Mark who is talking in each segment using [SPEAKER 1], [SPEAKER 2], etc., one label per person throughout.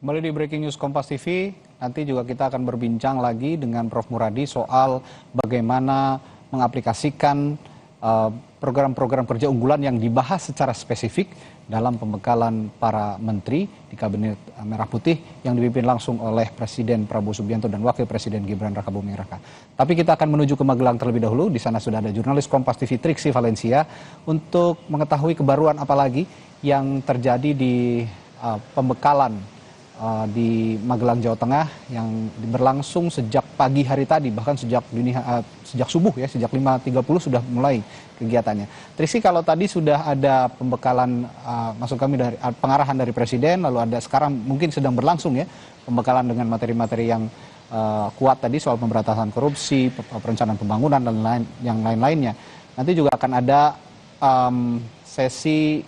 [SPEAKER 1] Kembali di Breaking News Kompas TV, nanti juga kita akan berbincang lagi dengan Prof. Muradi soal bagaimana mengaplikasikan program-program kerja unggulan yang dibahas secara spesifik dalam pembekalan para menteri di Kabinet Merah Putih yang dipimpin langsung oleh Presiden Prabowo Subianto dan Wakil Presiden Gibran Rakabuming Raka. Tapi kita akan menuju ke Magelang terlebih dahulu. Di sana sudah ada jurnalis Kompas TV Triksi Valencia untuk mengetahui kebaruan apa lagi yang terjadi di pembekalan di Magelang, Jawa Tengah yang berlangsung sejak pagi hari tadi, bahkan sejak subuh ya, sejak 5.30 sudah mulai kegiatannya. Trisi, kalau tadi sudah ada pembekalan, maksud kami dari pengarahan dari Presiden, lalu ada sekarang mungkin sedang berlangsung ya pembekalan dengan materi-materi yang kuat tadi soal pemberantasan korupsi, perencanaan pembangunan dan yang lain-lainnya. Nanti juga akan ada sesi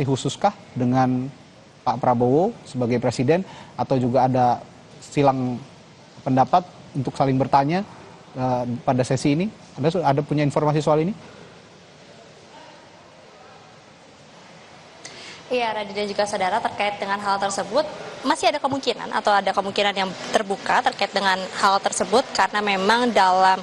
[SPEAKER 1] khususkah dengan Pak Prabowo sebagai presiden, atau juga ada silang pendapat untuk saling bertanya pada sesi ini? Ada punya informasi soal ini?
[SPEAKER 2] Iya, Radhi dan juga saudara, terkait dengan hal tersebut masih ada kemungkinan atau ada kemungkinan yang terbuka terkait dengan hal tersebut, karena memang dalam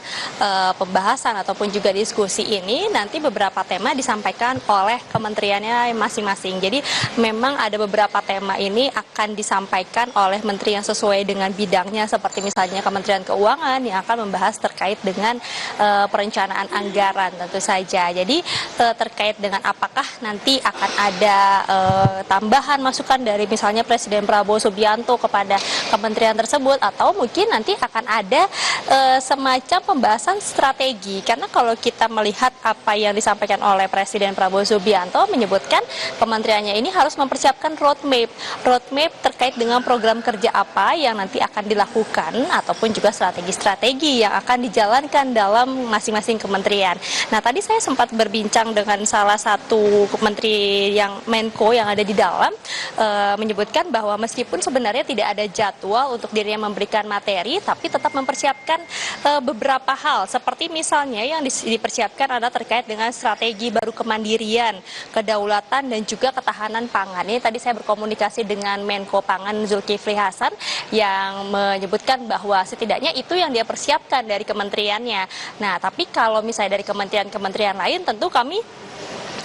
[SPEAKER 2] pembahasan ataupun juga diskusi ini nanti beberapa tema disampaikan oleh kementeriannya masing-masing. Jadi memang ada beberapa tema ini akan disampaikan oleh menteri yang sesuai dengan bidangnya, seperti misalnya Kementerian Keuangan yang akan membahas terkait dengan perencanaan anggaran tentu saja. Jadi terkait dengan apakah nanti akan ada tambahan masukan dari misalnya Presiden Prabowo Subianto kepada kementerian tersebut, atau mungkin nanti akan ada semacam pembahasan strategi. Karena kalau kita melihat apa yang disampaikan oleh Presiden Prabowo Subianto, menyebutkan kementeriannya ini harus mempersiapkan roadmap terkait dengan program kerja apa yang nanti akan dilakukan, ataupun juga strategi-strategi yang akan dijalankan dalam masing-masing kementerian. Nah, tadi saya sempat berbincang dengan salah satu menteri yang Menko yang ada di dalam, menyebutkan bahwa meskipun sebenarnya tidak ada jadwal untuk dirinya memberikan materi, tapi tetap mempersiapkan beberapa hal, seperti misalnya yang dipersiapkan adalah terkait dengan strategi baru kemandirian, kedaulatan dan juga ketahanan pangan. Ini tadi saya berkomunikasi dengan Menko Pangan Zulkifli Hasan yang menyebutkan bahwa setidaknya itu yang dia persiapkan dari kementeriannya. Nah, tapi kalau misalnya dari kementerian-kementerian lain, tentu kami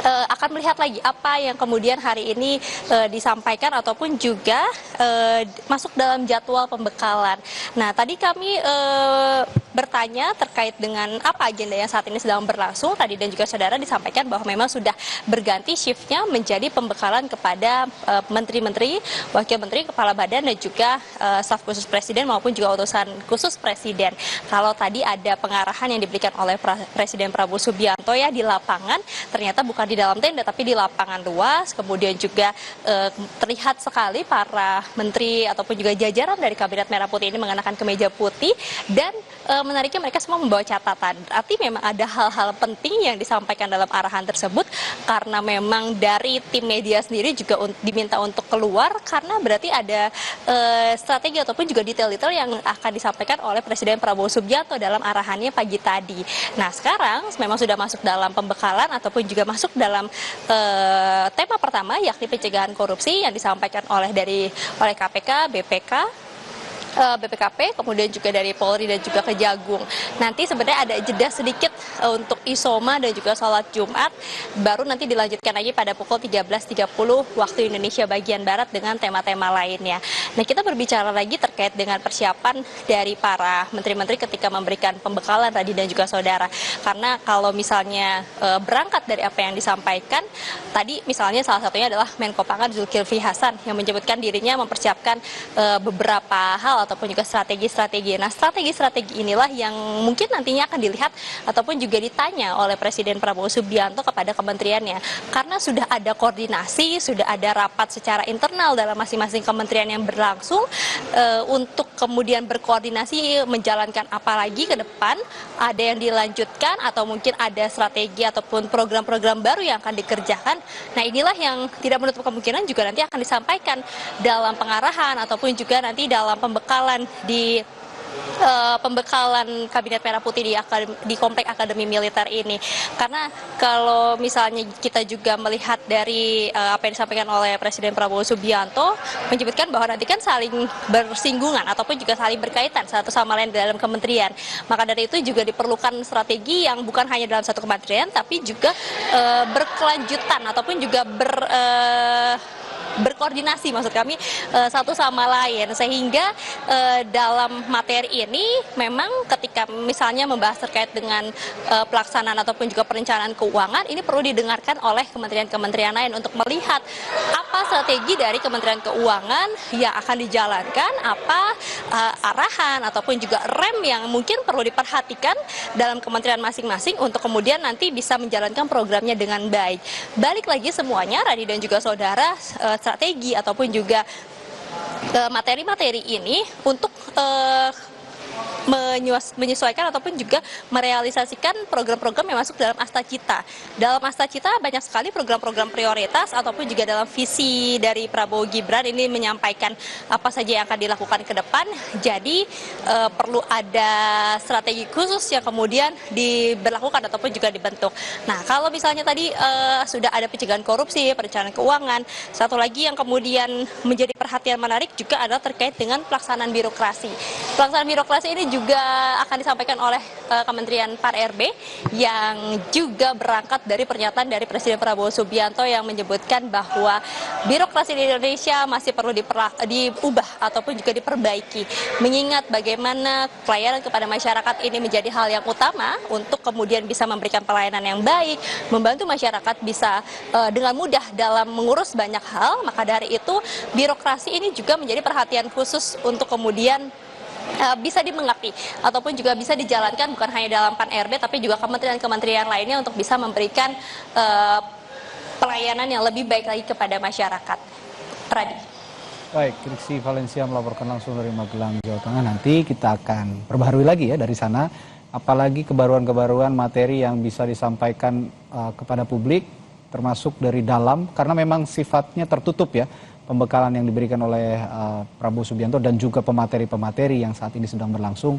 [SPEAKER 2] akan melihat lagi apa yang kemudian hari ini disampaikan ataupun juga masuk dalam jadwal pembekalan. Nah, tadi kami bertanya terkait dengan apa agenda yang saat ini sedang berlangsung. Tadi dan juga saudara disampaikan bahwa memang sudah berganti shiftnya menjadi pembekalan kepada menteri-menteri, wakil menteri, kepala badan dan juga staf khusus presiden maupun juga utusan khusus presiden. Kalau tadi ada pengarahan yang diberikan oleh Presiden Prabowo Subianto ya di lapangan, ternyata bukan di dalam tenda tapi di lapangan luas. Kemudian juga terlihat sekali para menteri ataupun juga jajaran dari Kabinet Merah Putih ini mengenakan kemeja putih, dan menariknya mereka semua membawa catatan. Arti memang ada hal-hal penting yang disampaikan dalam arahan tersebut, karena memang dari tim media sendiri juga diminta untuk keluar, karena berarti ada strategi ataupun juga detail-detail yang akan disampaikan oleh Presiden Prabowo Subianto dalam arahannya pagi tadi. Nah, sekarang memang sudah masuk dalam pembekalan ataupun juga masuk dalam tema pertama, yakni pencegahan korupsi yang disampaikan oleh KPK, BPKP, kemudian juga dari Polri dan juga Kejagung. Nanti sebenarnya ada jeda sedikit untuk Isoma dan juga sholat Jumat, baru nanti dilanjutkan lagi pada pukul 13.30 waktu Indonesia bagian Barat dengan tema-tema lainnya. Nah, kita berbicara lagi terkait dengan persiapan dari para menteri-menteri ketika memberikan pembekalan tadi dan juga saudara. Karena kalau misalnya berangkat dari apa yang disampaikan, tadi misalnya salah satunya adalah Menko Pangan Zulkifli Hasan yang menyebutkan dirinya mempersiapkan beberapa hal ataupun juga strategi-strategi. Nah, strategi-strategi inilah yang mungkin nantinya akan dilihat ataupun juga ditanya oleh Presiden Prabowo Subianto kepada kementeriannya. Karena sudah ada koordinasi, sudah ada rapat secara internal dalam masing-masing kementerian yang berlangsung untuk kemudian berkoordinasi menjalankan apa lagi ke depan, ada yang dilanjutkan atau mungkin ada strategi ataupun program-program baru yang akan dikerjakan. Nah, inilah yang tidak menutup kemungkinan juga nanti akan disampaikan dalam pengarahan ataupun juga nanti dalam pembekalan di pembekalan Kabinet Merah Putih di Komplek Akademi Militer ini. Karena kalau misalnya kita juga melihat dari apa yang disampaikan oleh Presiden Prabowo Subianto, menyebutkan bahwa nanti kan saling bersinggungan ataupun juga saling berkaitan satu sama lain dalam kementerian. Maka dari itu juga diperlukan strategi yang bukan hanya dalam satu kementerian, tapi juga berkelanjutan ataupun juga berkoordinasi maksud kami satu sama lain, sehingga dalam materi ini memang ketika misalnya membahas terkait dengan pelaksanaan ataupun juga perencanaan keuangan, ini perlu didengarkan oleh kementerian-kementerian lain untuk melihat apa strategi dari Kementerian Keuangan yang akan dijalankan, apa arahan ataupun juga rem yang mungkin perlu diperhatikan dalam kementerian masing-masing untuk kemudian nanti bisa menjalankan programnya dengan baik. Balik lagi semuanya, Radi dan juga saudara, strategi ataupun juga materi-materi ini untuk menyesuaikan ataupun juga merealisasikan program-program yang masuk dalam Asta Cita. Dalam Asta Cita banyak sekali program-program prioritas ataupun juga dalam visi dari Prabowo Gibran ini menyampaikan apa saja yang akan dilakukan ke depan. Jadi perlu ada strategi khusus yang kemudian diberlakukan ataupun juga dibentuk. Nah, kalau misalnya tadi sudah ada pencegahan korupsi, perencanaan keuangan, satu lagi yang kemudian menjadi perhatian menarik juga adalah terkait dengan pelaksanaan birokrasi. Pelaksanaan birokrasi ini juga akan disampaikan oleh Kementerian PAR-RB yang juga berangkat dari pernyataan dari Presiden Prabowo Subianto yang menyebutkan bahwa birokrasi di Indonesia masih perlu diubah ataupun juga diperbaiki, mengingat bagaimana pelayanan kepada masyarakat ini menjadi hal yang utama untuk kemudian bisa memberikan pelayanan yang baik, membantu masyarakat bisa dengan mudah dalam mengurus banyak hal. Maka dari itu birokrasi ini juga menjadi perhatian khusus untuk kemudian bisa dimengerti ataupun juga bisa dijalankan bukan hanya dalam PAN-RB tapi juga kementerian-kementerian lainnya untuk bisa memberikan pelayanan yang lebih baik lagi kepada masyarakat. Radi.
[SPEAKER 1] Baik, Triksi Valencia melaporkan langsung dari Magelang, Jawa Tengah. Nanti kita akan perbaharui lagi ya dari sana, apalagi kebaruan-kebaruan materi yang bisa disampaikan kepada publik, termasuk dari dalam, karena memang sifatnya tertutup ya, pembekalan yang diberikan oleh Prabowo Subianto dan juga pemateri-pemateri yang saat ini sedang berlangsung